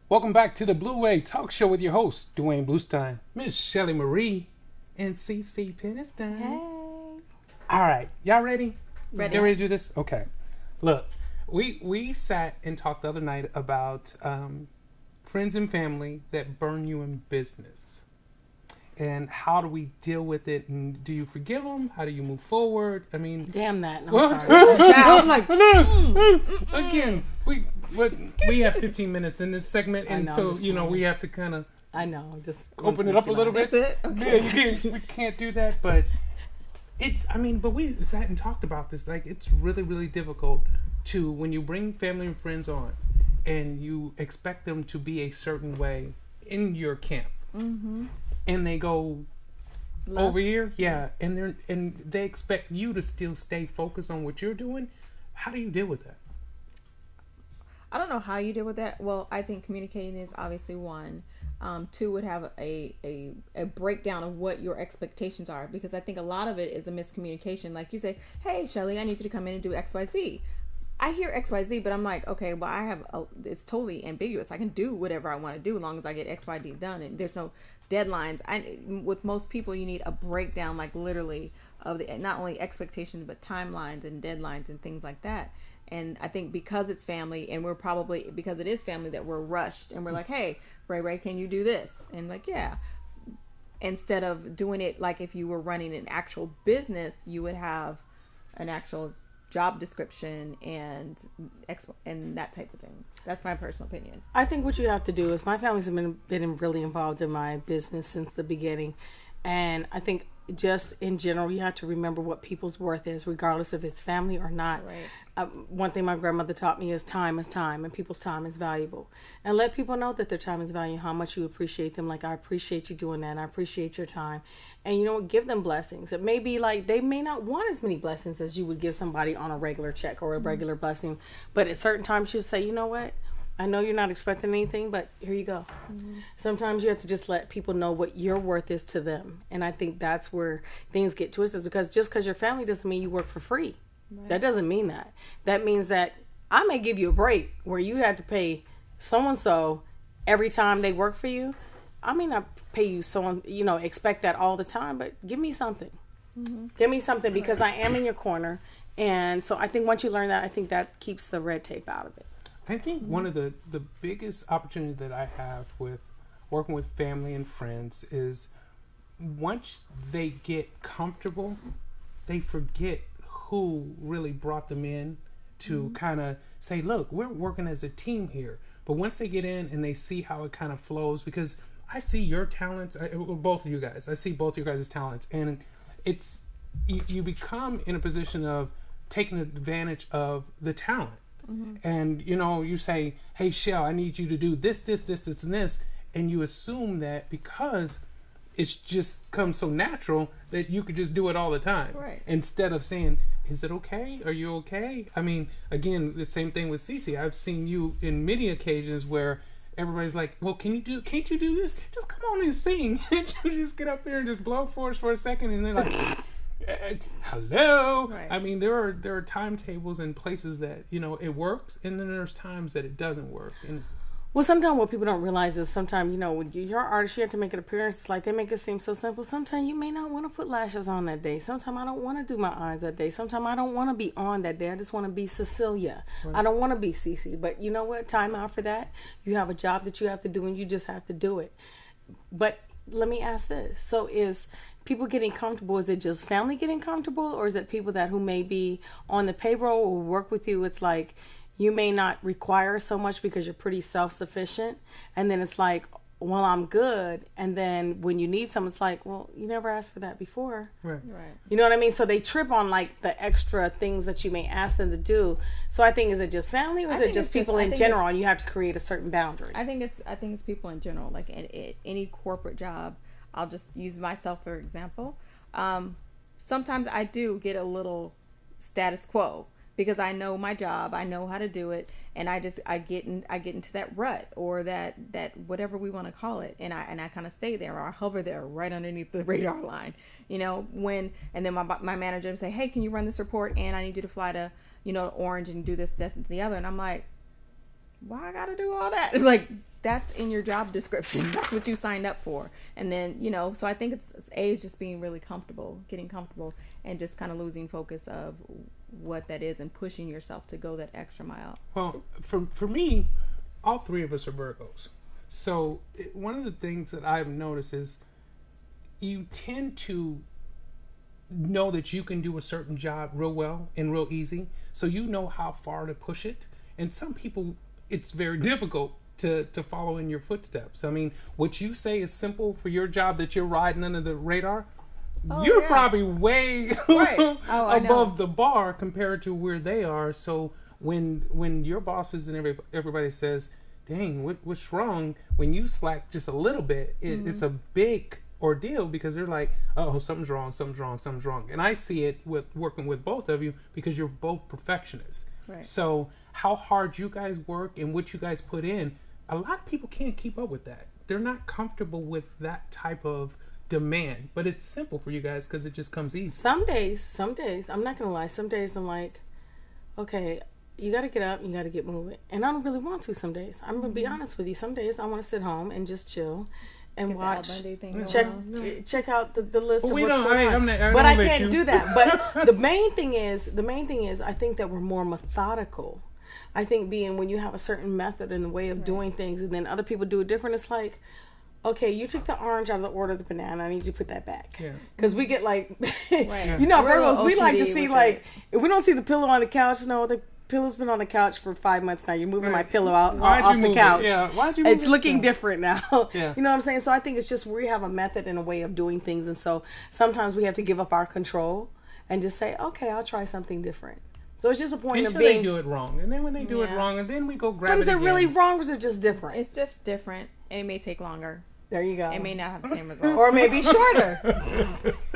Welcome back to the Blue Way Talk Show with your host, Duane Bluestein, Miss Shelley Marie, and Ce Ce Penitson. Hey. All right, y'all ready? Ready. You ready to do this? Okay. Look, we sat and talked the other night about friends and family that burn you in business. And how do we deal with it? And do you forgive them? How do you move forward? I mean, Damn that. No, I'm sorry. I'm like, again, we have 15 minutes in this segment, and so we have to kind of. I know, just open it up a little bit. That's it. Okay. We can't do that, but it's. I mean, but we sat and talked about this. Like, it's really, really difficult to when you bring family and friends on, and you expect them to be a certain way in your camp. Mm-hmm. And they go over here, and they expect you to still stay focused on what you're doing. How do you deal with that? I don't know how you deal with that. Well, I think communicating is obviously one. Two would have a breakdown of what your expectations are, because I think a lot of it is a miscommunication. Like you say, "Hey, Shelley, I need you to come in and do X, Y, Z." I hear X, Y, Z, but I'm like, okay, well, it's totally ambiguous. I can do whatever I want to do as long as I get X, Y, Z done, and there's no deadlines. With most people, you need a breakdown, like literally, of the not only expectations but timelines and deadlines and things like that. And I think because it's family, and we're probably, because it is family, that we're rushed and we're like, "Hey, Ray, can you do this?" And like, yeah. Instead of doing it like if you were running an actual business, you would have an actual job description and that type of thing. That's my personal opinion. I think what you have to do is, my family's been really involved in my business since the beginning, and I think just in general, you have to remember what people's worth is, regardless if it's family or not. Right. One thing my grandmother taught me is time, and people's time is valuable. And let people know that their time is valuable, how much you appreciate them. Like, I appreciate you doing that, and I appreciate your time. And, give them blessings. It may be like they may not want as many blessings as you would give somebody on a regular check or a regular blessing. But at certain times, you say, "You know what? I know you're not expecting anything, but here you go." Mm-hmm. Sometimes you have to just let people know what your worth is to them. And I think that's where things get twisted, because just because your family doesn't mean you work for free. Right. That doesn't mean that. That means that I may give you a break where you have to pay so-and-so every time they work for you. I may not pay you expect that all the time, but give me something. Mm-hmm. Give me something, because I am in your corner. And so I think once you learn that, I think that keeps the red tape out of it. I think one of the biggest opportunities that I have with working with family and friends is once they get comfortable, they forget who really brought them in to kind of say, "Look, we're working as a team here." But once they get in and they see how it kind of flows, because I see your talents, both of you guys, I see both of you guys' talents, and it's you become in a position of taking advantage of the talent. Mm-hmm. And you say, "Hey, Shell, I need you to do this, and this," and you assume that because it's just comes so natural that you could just do it all the time, right? Instead of saying, "Is it okay? Are you okay?" I mean, again, the same thing with Cece. I've seen you in many occasions where everybody's like, "Well, can't you do this? Just come on and sing." You just get up there and just blow for us for a second, and they're like, hello. Right. I mean, there are timetables and places that it works, and then there's times that it doesn't work. And well, sometimes what people don't realize is sometimes when you're an artist, you have to make an appearance. It's like they make it seem so simple. Sometimes you may not want to put lashes on that day. Sometimes I don't want to do my eyes that day. Sometimes I don't want to be on that day. I just want to be Cecilia. Right. I don't want to be Cece. But you know what? Time out for that. You have a job that you have to do, and you just have to do it. But let me ask this: so is people getting comfortable? Is it just family getting comfortable, or is it people who may be on the payroll or work with you? It's like you may not require so much because you're pretty self-sufficient, and then it's like, "Well, I'm good," and then when you need something, it's like, "Well, you never asked for that before." Right. You know what I mean? So they trip on like the extra things that you may ask them to do. So I think, is it just family, or is it just people in general, and you have to create a certain boundary? I think it's people in general. Like any corporate job, I'll just use myself for example. Sometimes I do get a little status quo, because I know my job, I know how to do it, and I get into that rut, or that whatever we want to call it, and I kind of stay there, or I hover there right underneath the radar line, and then my manager would say, "Hey, can you run this report, and I need you to fly to Orange and do this, that, and the other," and I'm like, "Why I gotta do all that?" Like, that's in your job description. That's what you signed up for. And then, so I think it's just being really comfortable, getting comfortable, and just kind of losing focus of what that is and pushing yourself to go that extra mile. Well, for me, all three of us are Virgos. So one of the things that I've noticed is you tend to know that you can do a certain job real well and real easy. So you know how far to push it. And some people, it's very difficult to follow in your footsteps. I mean, what you say is simple for your job that you're riding under the radar. You're probably way above the bar compared to where they are. So when your bosses and everybody says, dang, what's wrong? When you slack just a little bit, it's a big ordeal because they're like, oh, something's wrong. And I see it with working with both of you because you're both perfectionists. Right. So how hard you guys work and what you guys put in, a lot of people can't keep up with that. They're not comfortable with that type of demand, but it's simple for you guys because it just comes easy. Some days, I'm not gonna lie, some days I'm like, okay, you gotta get up, you gotta get moving, and I don't really want to. Some days, I'm gonna be honest with you, some days I want to sit home and just chill and Get watch, check out the list of what's going on. But I can't do that. But the main thing is I think that we're more methodical. I think when you have a certain method and a way of doing things, and then other people do it different, it's like, okay, you took the orange out of the order of the banana. I need you to put that back. Yeah. Because we get like, Virgos, we like to see like, if we don't see the pillow on the couch, no, the pillow's been on the couch for 5 months now. You're moving my pillow off the couch. Yeah. Why'd you move it's looking different now. Yeah. You know what I'm saying? So I think it's just we have a method and a way of doing things. And so sometimes we have to give up our control and just say, okay, I'll try something different. So it's just a point until of being... they do it wrong. And then when they do it wrong, and then we go grab it again. But is it really wrong or is it just different? It's just different. And it may take longer. There you go. It may not have the same result. Or maybe shorter.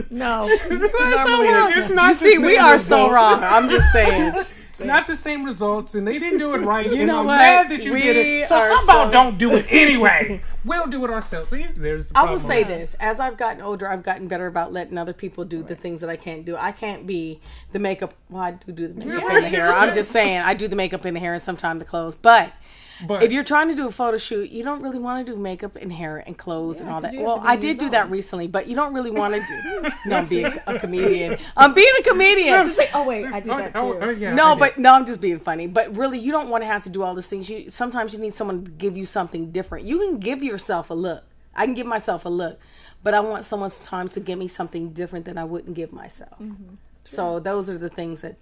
No. It's not. You see, we are so wrong. I'm just saying. It's not the same results, and they didn't do it right. You know I'm what? glad that you did it. So how about don't do it anyway? We'll do it ourselves. See, there's the problem. I will say this. As I've gotten older, I've gotten better about letting other people do the things that I can't do. I can't be the makeup. Well, I do the makeup and the hair. I'm just saying, I do the makeup and the hair and sometimes the clothes. But if you're trying to do a photo shoot, you don't really want to do makeup and hair and clothes and all that. Well, I did do that recently, but you don't really want to do. No, I'm being a comedian. I'm being a comedian. Just like, oh wait, I did that too. I'm just being funny. But really, you don't want to have to do all these things. Sometimes you need someone to give you something different. You can give yourself a look. I can give myself a look, but I want someone's time to give me something different than I wouldn't give myself. Mm-hmm. So those are the things that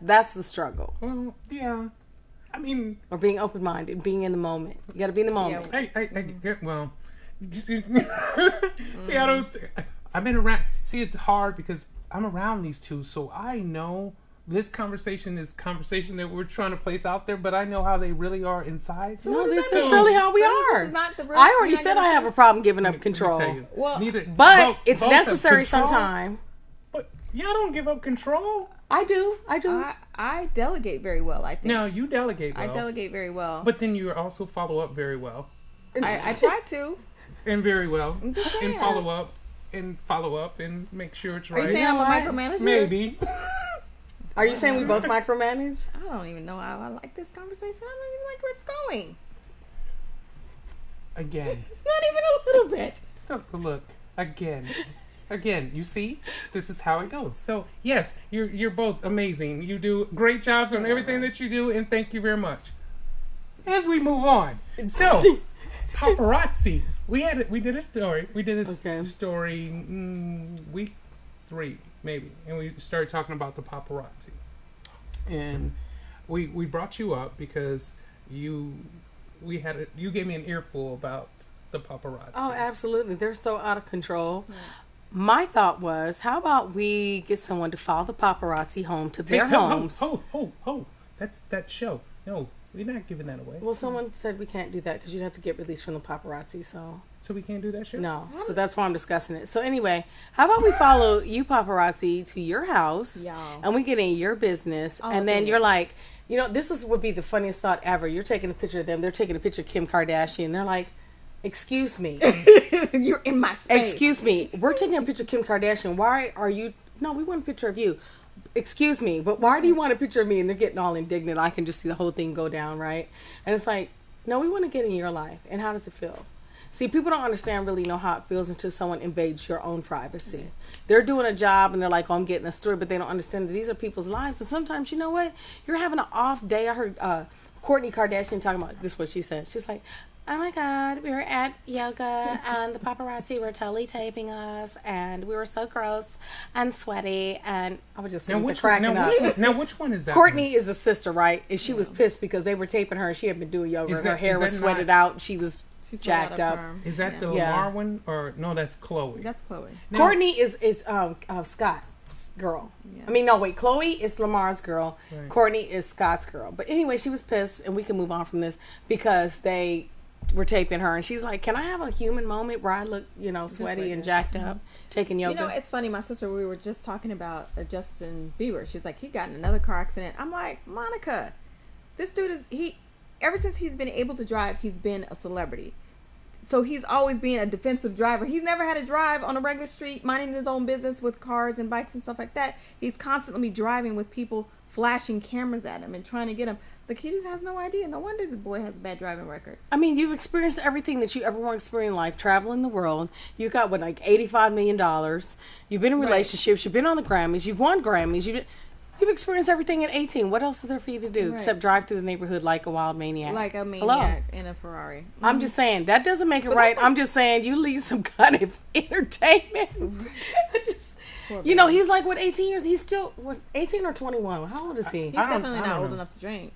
that's the struggle. Well, yeah. I mean, or being open-minded, being in the moment. You got to be in the moment. I've been around. See, it's hard because I'm around these two, so I know this conversation is conversation that we're trying to place out there, but I know how they really are inside. No, this is really how we are. I already said I have a problem giving up control. But it's necessary sometime. But y'all don't give up control. I do. I delegate very well, I think. No, you delegate well. I delegate very well. But then you also follow up very well. I try to. And very well. And follow up and make sure it's right. Are you saying I'm a micromanager? Maybe. Are you saying we both micromanage? I don't even know how I like this conversation. I don't even like where it's going. Again. Not even a little bit. Look. Again, you see, this is how it goes. So yes, you're both amazing. You do great jobs on everything that you do, and thank you very much. As we move on, so paparazzi. We did a story. We did a story week 3 maybe, and we started talking about the paparazzi. And we brought you up because you gave me an earful about the paparazzi. Oh, absolutely. They're so out of control. Yeah. My thought was, how about we get someone to follow the paparazzi home to their homes? That's that show. No, we're not giving that away. Well, someone said we can't do that because you'd have to get released from the paparazzi. So we can't do that show? No. So that's why I'm discussing it. So anyway, how about we follow you paparazzi to your house and we get in your business and then you're like, this would be the funniest thought ever. You're taking a picture of them. They're taking a picture of Kim Kardashian. They're like, excuse me. You're in my space. Excuse me. We're taking a picture of Kim Kardashian. Why are you... No, we want a picture of you. Excuse me, but why do you want a picture of me? And they're getting all indignant. I can just see the whole thing go down, right? And it's like, No, we want to get in your life. And how does it feel? See, people don't really know how it feels until someone invades your own privacy. Mm-hmm. They're doing a job and they're like, oh, I'm getting a story, but they don't understand that these are people's lives. And sometimes, you know what? You're having an off day. I heard Kourtney Kardashian talking about this, what she said. She's like, oh my God, we were at yoga and the paparazzi were totally taping us and we were so gross and sweaty, and I was just cracking up. Now, which one is that? Kourtney is the sister, right? And she was pissed because they were taping her and she had been doing yoga and her hair was sweated out and she's jacked up. Is that the Lamar one? Or no, that's Chloe. That's Chloe. No. Kourtney is Scott's girl. Yeah. I mean, no, wait. Chloe is Lamar's girl. Right. Kourtney is Scott's girl. But anyway, she was pissed, and we can move on from this because they were taping her, and she's like, "Can I have a human moment where I look, sweaty and jacked up, taking yoga?" It's funny. My sister, we were just talking about Justin Bieber. She's like, he got in another car accident. I'm like, Monica, this dude ever since he's been able to drive, he's been a celebrity. So he's always been a defensive driver. He's never had to drive on a regular street, minding his own business with cars and bikes and stuff like that. He's constantly driving with people flashing cameras at him and trying to get him. It's like, he just has no idea. No wonder the boy has a bad driving record. I mean, you've experienced everything that you ever want to experience in life, traveling the world. You got, like $85 million. You've been in relationships. You've been on the Grammys. You've won Grammys. You've experienced everything at 18. What else is there for you to do except drive through the neighborhood like a wild maniac? Like a maniac in a Ferrari. Mm-hmm. I'm just saying, that doesn't make it right. I'm just saying, you need some kind of entertainment. He's like, 18 years? He's still, 18 or 21? How old is he? He's definitely not old enough to drink.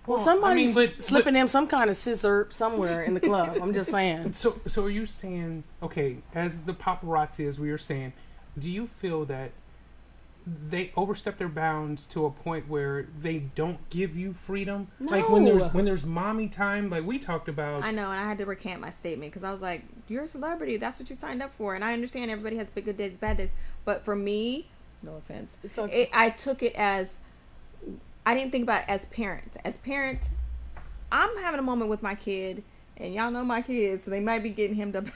Well, somebody's slipping him some kind of scissor somewhere in the club. I'm just saying. So are you saying, okay, as the paparazzi, as we were saying, do you feel that they overstep their bounds to a point where they don't give you freedom? No. Like when there's mommy time, like we talked about. I know, and I had to recant my statement because I was like, you're a celebrity. That's what you signed up for. And I understand everybody has good days, bad days. But for me, no offense, it's okay. I took it as, I didn't think about it as parents. As parents, I'm having a moment with my kid, and y'all know my kids, so they might be getting hemmed up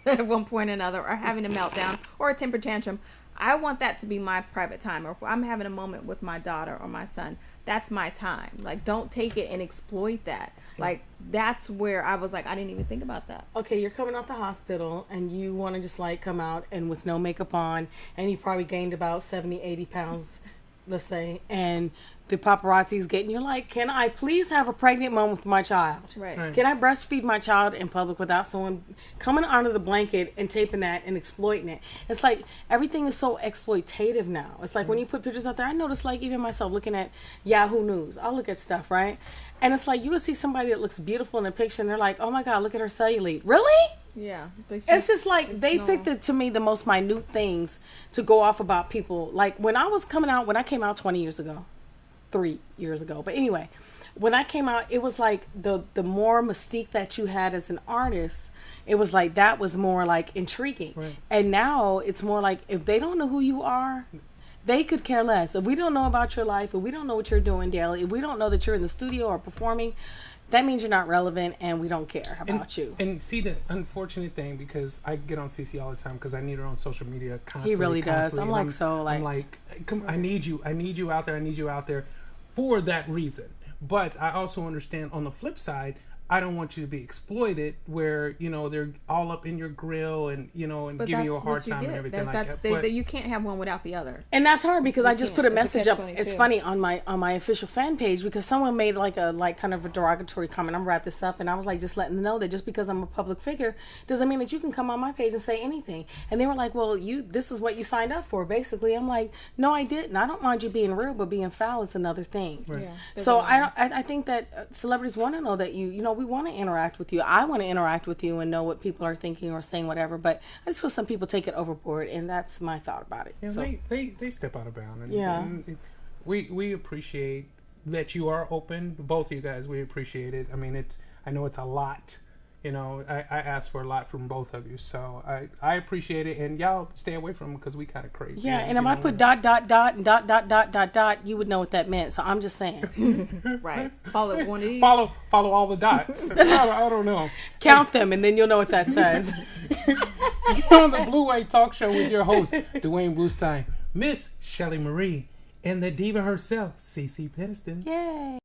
at one point or another, or having a meltdown or a temper tantrum. I want that to be my private time. Or if I'm having a moment with my daughter or my son, that's my time. Like, don't take it and exploit that. Like, that's where I was like, I didn't even think about that. Okay, you're coming out the hospital and you want to just like come out and with no makeup on, and you probably gained about 70, 80 pounds, let's say, and the paparazzi's getting you like, can I please have a pregnant moment with my child? Right. Can I breastfeed my child in public without someone coming under the blanket and taping that and exploiting it? It's like everything is so exploitative now. It's like when you put pictures out there, I notice like even myself looking at Yahoo News, I'll look at stuff, right? And it's like you will see somebody that looks beautiful in a picture and they're like, oh my God, look at her cellulite. Really? Yeah. It's just like they picked to me the most minute things to go off about people. Like when I came out 20 years ago. 3 years ago. But anyway, when I came out, it was like the more mystique that you had as an artist, it was like that was more like intriguing. Right. And now it's more like if they don't know who you are, they could care less. If we don't know about your life, if we don't know what you're doing daily, if we don't know that you're in the studio or performing, that means you're not relevant and we don't care about you. And see, the unfortunate thing, because I get on CC all the time because I need her on social media constantly. He really does. I'm like, come, I need you out there for that reason. But I also understand on the flip side, I don't want you to be exploited where, they're all up in your grill and, and giving you a hard time and everything like that. You can't have one without the other. And that's hard because I just put a message up. It's funny on my official fan page because someone made like kind of a derogatory comment. I'm wrap this up and I was like just letting them know that just because I'm a public figure doesn't mean that you can come on my page and say anything. And they were like, well, this is what you signed up for, basically. I'm like, no, I didn't. I don't mind you being real, but being foul is another thing. Right. Yeah, so I think that celebrities want to know that we want to interact with you. I want to interact with you and know what people are thinking or saying, whatever. But I just feel some people take it overboard, and that's my thought about it. Yeah, so. they step out of bounds. And we appreciate that you are open. Both of you guys, we appreciate it. I mean, I know it's a lot. I asked for a lot from both of you, so I appreciate it, and y'all stay away from them because we kind of crazy. Yeah, and if I put ... and ... you would know what that meant. So I'm just saying. Right. Follow one of these. Follow all the dots. I don't know. Count them, and then you'll know what that says. You're on the Blue White Talk Show with your host, Duane Bluestein, Miss Shelley Marie, and the diva herself, Ce Ce Penitson. Yay.